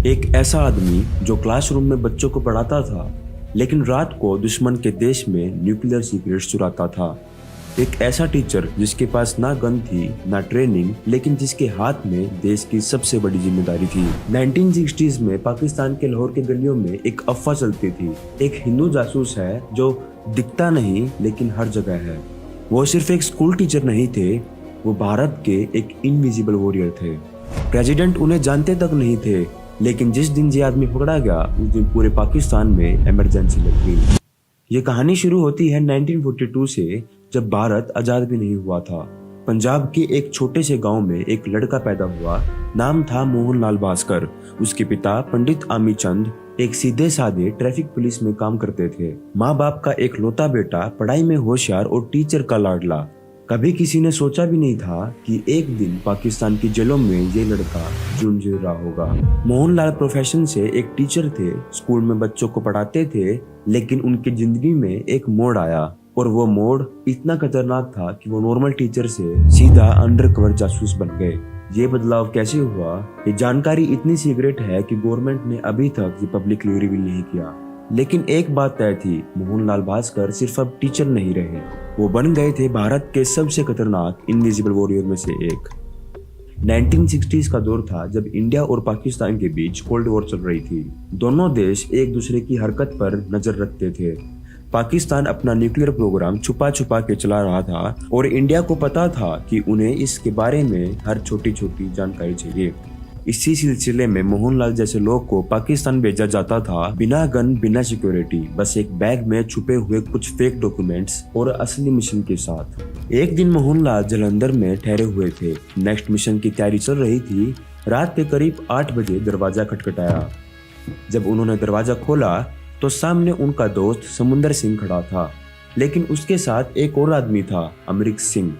एक ऐसा आदमी जो क्लासरूम में बच्चों को पढ़ाता था, लेकिन रात को दुश्मन के देश में न्यूक्लियर सीक्रेट्स चुराता था। एक ऐसा टीचर जिसके पास ना गन थी ना ट्रेनिंग, लेकिन जिसके हाथ में देश की सबसे बड़ी जिम्मेदारी थी। 1960s में पाकिस्तान के लाहौर के गलियों में एक अफवाह चलती थी, एक हिंदू जासूस है जो दिखता नहीं लेकिन हर जगह है। वो सिर्फ एक स्कूल टीचर नहीं थे, वो भारत के एक इनविजिबल वॉरियर थे। प्रेसिडेंट उन्हें जानते तक नहीं थे, लेकिन जिस दिन ये आदमी पकड़ा गया उस दिन पूरे पाकिस्तान में इमरजेंसी लग गई। ये कहानी शुरू होती है 1942 से, जब भारत आजाद भी नहीं हुआ था। पंजाब के एक छोटे से गांव में एक लड़का पैदा हुआ। नाम था मोहनलाल भास्कर। उसके पिता पंडित आमी चंद एक सीधे साधे ट्रैफिक पुलिस में काम करते थे। माँ बाप का एक लौता बेटा, पढ़ाई में होशियार और टीचर का लाडला। कभी किसी ने सोचा भी नहीं था कि एक दिन पाकिस्तान की जेलों में ये लड़का जूझ रहा होगा। मोहनलाल प्रोफेशन से एक टीचर थे, स्कूल में बच्चों को पढ़ाते थे, लेकिन उनकी जिंदगी में एक मोड़ आया, और वो मोड़ इतना खतरनाक था कि वो नॉर्मल टीचर से सीधा अंडरकवर जासूस बन गए। ये बदलाव कैसे हुआ, ये जानकारी इतनी सीक्रेट है कि गवर्नमेंट ने अभी तक ये पब्लिकली रिवील नहीं किया। लेकिन एक बात तय थी, मोहनलाल भास्कर सिर्फ अब टीचर नहीं रहे, वो बन गए थे भारत के सबसे खतरनाक इनविजिबल वॉरियर में से एक। 1960s का दौर था जब इंडिया और पाकिस्तान के बीच कोल्ड वॉर चल रही थी। दोनों देश एक दूसरे की हरकत पर नजर रखते थे। पाकिस्तान अपना न्यूक्लियर प्रोग्राम छुपा छुपा के चला रहा था, और इंडिया को पता था कि उन्हें इसके बारे में हर छोटी छोटी जानकारी चाहिए। इसी सिलसिले में मोहनलाल जैसे लोग को पाकिस्तान भेजा जाता था, बिना गन बिना सिक्योरिटी, बस एक बैग में छुपे हुए कुछ फेक डॉक्यूमेंट्स और असली मिशन के साथ। एक दिन मोहनलाल जालंधर में ठहरे हुए थे, नेक्स्ट मिशन की तैयारी चल रही थी। रात के करीब 8 बजे दरवाजा खटखटाया। जब उन्होंने दरवाजा खोला तो सामने उनका दोस्त समुंदर सिंह खड़ा था, लेकिन उसके साथ एक और आदमी था, अमरीक सिंह।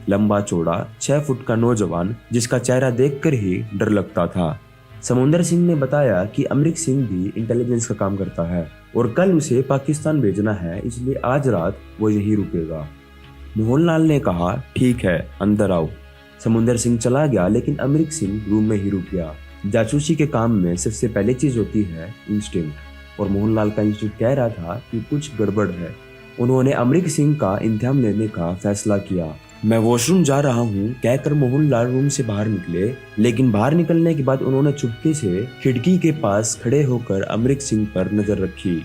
लंबा चौड़ा 6 फुट का नौजवान, जिसका चेहरा देखकर ही डर लगता था। समुंदर सिंह ने बताया कि अमरीक सिंह भी इंटेलिजेंस का काम करता है और कल उसे पाकिस्तान भेजना है, इसलिए आज रात वो यहीं रुकेगा। मोहनलाल ने कहा, ठीक है, अंदर आओ। समुंदर सिंह चला गया, लेकिन अमरीक सिंह रूम में ही रुक गया। जासूसी के काम में सबसे पहले चीज होती है इंस्टिंक्ट, और मोहनलाल का इंस्टिंक्ट कह रहा था कि कुछ गड़बड़ है। उन्होंने अमरीक सिंह का इंतजाम लेने का फैसला किया। मैं वॉशरूम जा रहा हूँ कहकर मोहनलाल रूम से बाहर निकले, लेकिन बाहर निकलने के बाद उन्होंने चुपके से खिड़की के पास खड़े होकर अमरीक सिंह पर नजर रखी,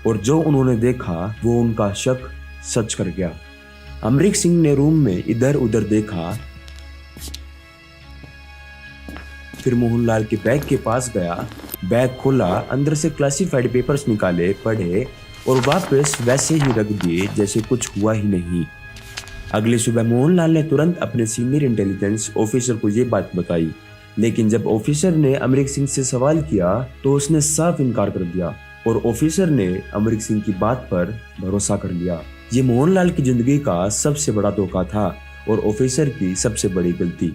और जो उन्होंने देखा वो उनका शक सच कर गया। अमरीक सिंह ने रूम में इधर उधर देखा, फिर मोहनलाल के बैग के पास गया, बैग खोला, अंदर से क्लासिफाइड पेपर्स निकाले, पढ़े और वापस वैसे ही रख दिए जैसे कुछ हुआ ही नहीं। अगली सुबह मोहनलाल ने तुरंत अपने सीनियर इंटेलिजेंस ऑफिसर को ये बात बताई, लेकिन जब ऑफिसर ने अमरीक सिंह से सवाल किया तो उसने साफ इनकार कर दिया, और ऑफिसर ने अमरीक सिंह की बात पर भरोसा कर लिया। ये मोहनलाल की जिंदगी का सबसे बड़ा धोखा था और ऑफिसर की सबसे बड़ी गलती।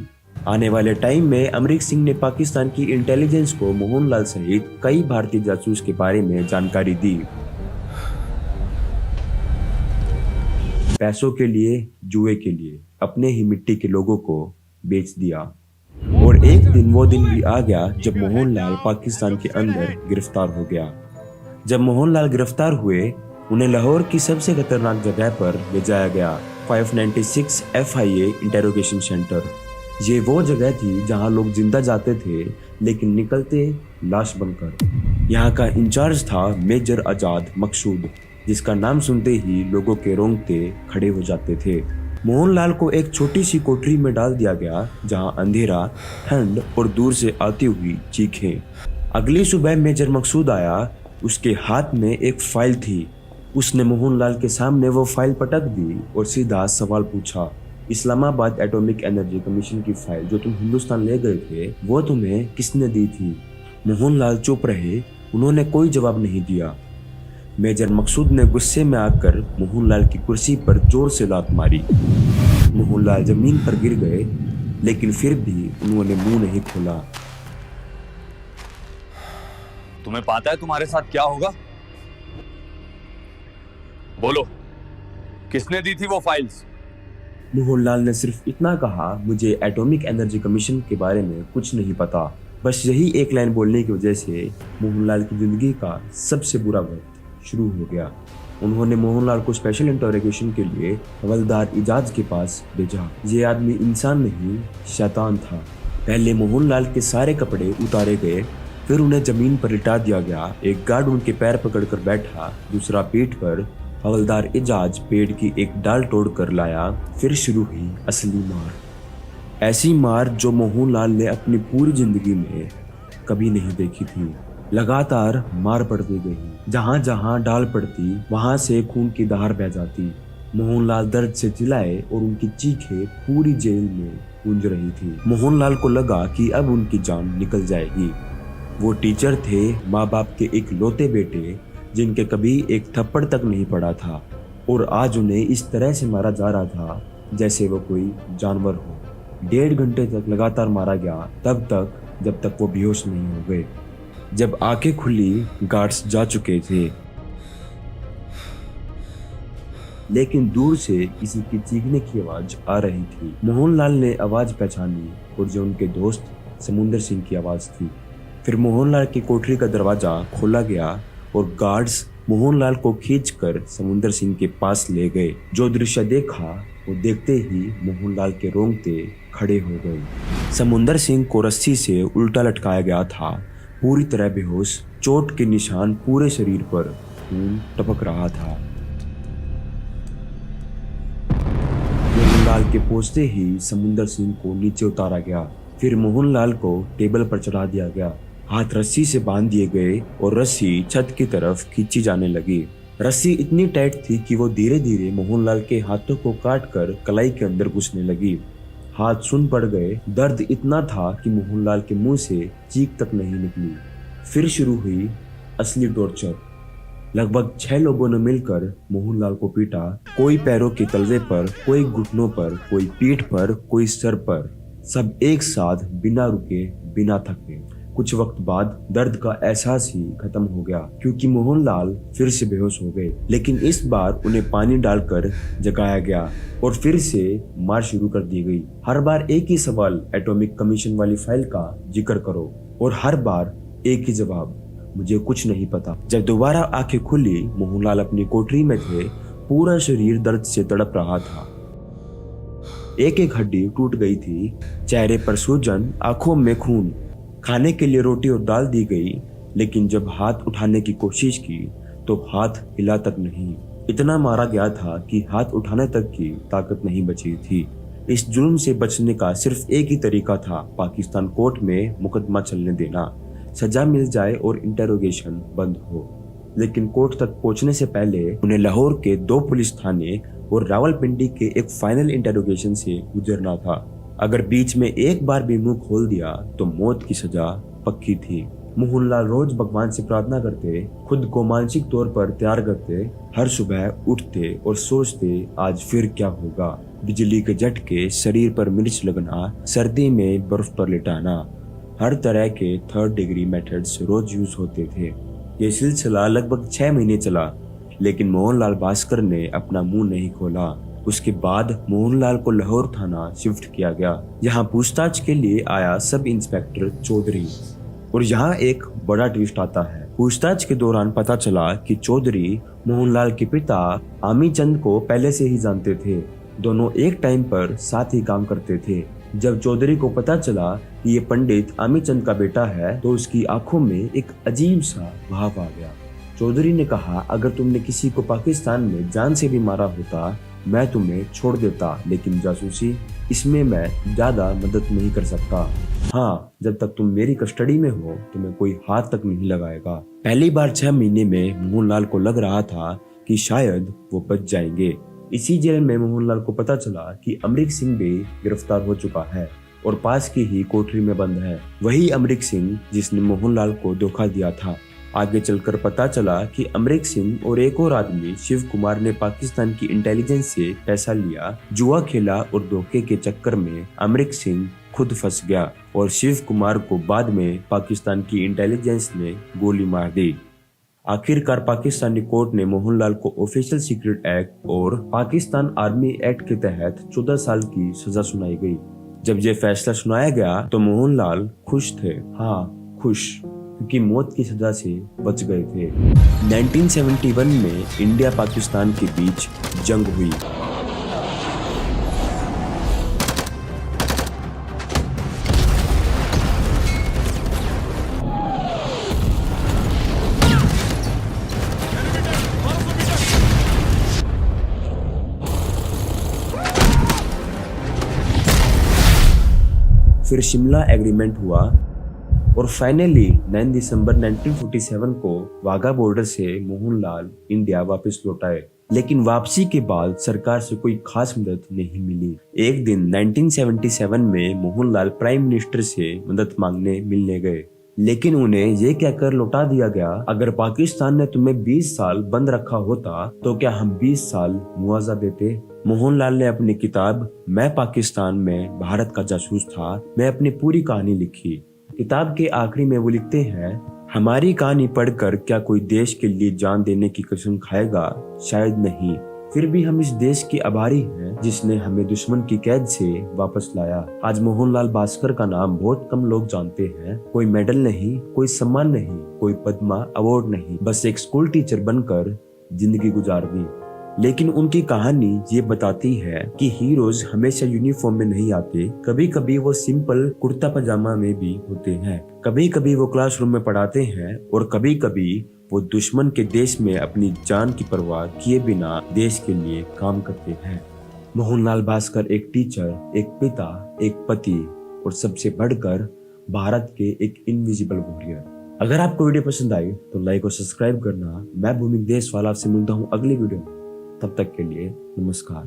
आने वाले टाइम में अमरीक सिंह ने पाकिस्तान की इंटेलिजेंस को मोहनलाल सहित कई भारतीय जासूस के बारे में जानकारी दी। पैसों के लिए, जुए के लिए अपने ही मिट्टी के लोगों को बेच दिया। और एक दिन वो दिन भी आ गया जब मोहनलाल पाकिस्तान के अंदर गिरफ्तार हो गया। जब मोहनलाल गिरफ्तार हुए, उन्हें लाहौर की सबसे खतरनाक जगह पर ले जाया गया, 596 FIA इंटेरोगेशन सेंटर। ये वो जगह थी जहां लोग जिंदा जाते थे लेकिन निकलते लाश बनकर। यहाँ का इंचार्ज था मेजर आजाद मकसूद, जिसका नाम सुनते ही लोगों के रोंगटे खड़े हो जाते थे। मोहनलाल को एक छोटी सी कोठरी में डाल दिया गया, जहां अंधेरा, ठंड और दूर से आती हुई चीखें। अगली सुबह मेजर मकसूद आया, उसके हाथ में एक फाइल थी। उसने मोहनलाल के सामने वो फाइल पटक दी और सीधा सवाल पूछा, इस्लामाबाद एटॉमिक एनर्जी कमीशन की फाइल जो तुम हिंदुस्तान ले गए थे, वो तुम्हें किसने दी थी? मोहनलाल चुप रहे, उन्होंने कोई जवाब नहीं दिया। मेजर मकसूद ने गुस्से में आकर मोहनलाल की कुर्सी पर जोर से लात मारी। मोहनलाल जमीन पर गिर गए, लेकिन फिर भी उन्होंने मुंह नहीं खोला। तुम्हें पता है तुम्हारे साथ क्या होगा? बोलो, किसने दी थी वो फाइल्स? मोहनलाल ने सिर्फ इतना कहा, मुझे एटॉमिक एनर्जी कमीशन के बारे में कुछ नहीं पता। बस यही एक लाइन बोलने की वजह से मोहनलाल की जिंदगी का सबसे बुरा वक्त शुरू हो गया। उन्होंने मोहनलाल को स्पेशल इंटरोगेशन के लिए हवलदार इजाज के पास भेजा। ये आदमी इंसान नहीं, शैतान था। पहले मोहनलाल के सारे कपड़े उतारे गए, फिर उन्हें जमीन पर लिटा दिया गया। एक गार्ड उनके पैर पकड़कर बैठा, दूसरा पीठ पर। हवलदार इजाज पेड़ की एक डाल तोड़ कर लाया। फिर शुरू हुई असली मार, ऐसी मार जो मोहनलाल ने अपनी पूरी जिंदगी में कभी नहीं देखी थी। लगातार मार पड़ती गई, जहां जहां डाल पड़ती वहां से खून की धार बह जाती। मोहनलाल दर्द से चिल्लाए और उनकी चीखें पूरी जेल में गूंज रही थी। मोहनलाल को लगा कि अब उनकी जान निकल जाएगी। वो टीचर थे, माँ बाप के इकलौते बेटे, जिनके कभी एक थप्पड़ तक नहीं पड़ा था, और आज उन्हें इस तरह से मारा जा रहा था जैसे वो कोई जानवर हो। 1.5 घंटे तक लगातार मारा गया, तब तक जब तक वो बेहोश नहीं हो गए। जब आंखें खुली, गार्ड्स जा चुके थे, लेकिन दूर से किसी की चीखने की आवाज आ रही थी। मोहनलाल ने आवाज पहचानी और जो उनके दोस्त समुंदर सिंह की आवाज थी। फिर मोहनलाल की कोठरी का दरवाजा खोला गया और गार्ड्स मोहनलाल को खींचकर समुंदर सिंह के पास ले गए। जो दृश्य देखा वो देखते ही मोहनलाल के रोंगटे खड़े हो गए। समुंदर सिंह को रस्सी से उल्टा लटकाया गया था, पूरी तरह बेहोश, चोट के निशान पूरे शरीर पर, खून टपक रहा था। मोहनलाल के पहुंचते ही समुंदर सिंह को नीचे उतारा गया। फिर मोहनलाल को टेबल पर चढ़ा दिया गया। हाथ रस्सी से बांध दिए गए और रस्सी छत की तरफ खींची जाने लगी। रस्सी इतनी टाइट थी कि वो धीरे धीरे मोहनलाल के हाथों को काटकर कलाई के अंदर घुसने लगी। हाथ सुन पड़ गए। दर्द इतना था कि मोहनलाल के मुंह से चीख तक नहीं निकली। फिर शुरू हुई असली टॉर्चर। लगभग 6 लोगों ने मिलकर मोहनलाल को पीटा। कोई पैरों के तलवे पर, कोई घुटनों पर, कोई पीठ पर, कोई सर पर, सब एक साथ, बिना रुके, बिना थके। कुछ वक्त बाद दर्द का एहसास ही खत्म हो गया, क्योंकि मोहनलाल फिर से बेहोश हो गए। लेकिन इस बार उन्हें पानी डालकर जगाया गया और फिर से मार शुरू कर दी गई। हर बार एक ही सवाल, एटॉमिक कमीशन वाली फाइल का जिक्र करो, और हर बार एक ही जवाब, मुझे कुछ नहीं पता। जब दोबारा आंखें खुली, मोहनलाल अपनी कोठरी में थे। पूरा शरीर दर्द से तड़प रहा था। एक एक हड्डी टूट गई थी, चेहरे पर सूजन, आंखों में खून। खाने के लिए रोटी और दाल दी गई, लेकिन जब हाथ उठाने की कोशिश की तो हाथ हिला तक नहीं। इतना मारा गया था कि हाथ उठाने तक की ताकत नहीं बची थी। इस जुल्म से बचने का सिर्फ एक ही तरीका था, पाकिस्तान कोर्ट में मुकदमा चलने देना, सजा मिल जाए और इंटेरोगेशन बंद हो। लेकिन कोर्ट तक पहुंचने से पहले उन्हें लाहौर के 2 पुलिस थाने और रावलपिंडी के एक फाइनल इंटेरोगेशन से गुजरना था। अगर बीच में एक बार भी मुंह खोल दिया तो मौत की सजा पक्की थी। मोहनलाल रोज भगवान से प्रार्थना करते, खुद को मानसिक तौर पर तैयार करते। हर सुबह उठते और सोचते, आज फिर क्या होगा। बिजली के झटके, शरीर पर मिर्च लगना, सर्दी में बर्फ पर लिटाना, हर तरह के 3rd डिग्री मेथड्स रोज यूज होते थे। ये सिलसिला लगभग 6 महीने चला, लेकिन मोहनलाल भास्कर ने अपना मुंह नहीं खोला। उसके बाद मोहनलाल को लाहौर थाना शिफ्ट किया गया। यहाँ पूछताछ के लिए आया सब इंस्पेक्टर चौधरी। और यहाँ एक बड़ा ट्विस्ट आता है। पूछताछ के दौरान पता चला कि चौधरी मोहनलाल के पिता आमीचंद को पहले से ही जानते थे। दोनों एक टाइम पर साथ ही काम करते थे। जब चौधरी को पता चला कि ये पंडित आमीचंद का बेटा है, तो उसकी आंखों में एक अजीब सा भाव आ गया। चौधरी ने कहा, अगर तुमने किसी को पाकिस्तान में जान से भी मारा होता, मैं तुम्हें छोड़ देता, लेकिन जासूसी, इसमें मैं ज्यादा मदद नहीं कर सकता। हाँ, जब तक तुम मेरी कस्टडी में हो तुम्हें कोई हाथ तक नहीं लगाएगा। पहली बार 6 महीने में मोहनलाल को लग रहा था कि शायद वो बच जाएंगे। इसी जेल में मोहनलाल को पता चला कि अमरीक सिंह भी गिरफ्तार हो चुका है और पास की ही कोठरी में बंद है। वही अमरीक सिंह जिसने मोहनलाल को धोखा दिया था। आगे चलकर पता चला कि अमरीक सिंह और एक और आदमी शिव कुमार ने पाकिस्तान की इंटेलिजेंस से पैसा लिया, जुआ खेला और धोखे के चक्कर में अमरीक सिंह खुद फंस गया और शिव कुमार को बाद में पाकिस्तान की इंटेलिजेंस ने गोली मार दी। आखिरकार पाकिस्तानी कोर्ट ने मोहनलाल को ऑफिशियल सीक्रेट एक्ट और पाकिस्तान आर्मी एक्ट के तहत 14 साल की सजा सुनाई गई। जब ये फैसला सुनाया गया तो मोहनलाल खुश थे। हाँ, खुश, क्योंकि मौत की सजा से बच गए थे। 1971 में इंडिया पाकिस्तान के बीच जंग हुई। फिर शिमला एग्रीमेंट हुआ और फाइनली 9 दिसंबर 1947 को वाघा बॉर्डर से मोहनलाल इंडिया वापस लौट आए। लेकिन वापसी के बाद सरकार से कोई खास मदद नहीं मिली। एक दिन 1977 में मोहनलाल प्राइम मिनिस्टर से मदद मांगने मिलने गए, लेकिन उन्हें ये कहकर लौटा दिया गया, अगर पाकिस्तान ने तुम्हें 20 साल बंद रखा होता तो क्या हम 20 साल मुआवजा देते। मोहनलाल ने अपनी किताब मैं पाकिस्तान में भारत का जासूस था मैं अपनी पूरी कहानी लिखी। किताब के आखिरी में वो लिखते हैं, हमारी कहानी पढ़कर क्या कोई देश के लिए जान देने की कसम खाएगा? शायद नहीं। फिर भी हम इस देश के आभारी हैं जिसने हमें दुश्मन की कैद से वापस लाया। आज मोहनलाल भास्कर का नाम बहुत कम लोग जानते हैं। कोई मेडल नहीं, कोई सम्मान नहीं, कोई पद्मा अवार्ड नहीं, बस एक स्कूल टीचर बनकर जिंदगी गुजार दी। लेकिन उनकी कहानी ये बताती है कि हीरोज हमेशा यूनिफॉर्म में नहीं आते। कभी कभी वो सिंपल कुर्ता पजामा में भी होते हैं, कभी कभी वो क्लासरूम में पढ़ाते हैं और कभी कभी वो दुश्मन के देश में अपनी जान की परवाह किए बिना देश के लिए काम करते हैं। मोहनलाल भास्कर एक टीचर, एक पिता, एक पति और सबसे बढ़कर भारत के एक इनविजिबल वॉरियर। अगर आपको वीडियो पसंद आई तो लाइक और सब्सक्राइब करना। मैं भूमिक देशवाल आपसे मिलता हूँ अगली वीडियो में। तब तक के लिए नमस्कार।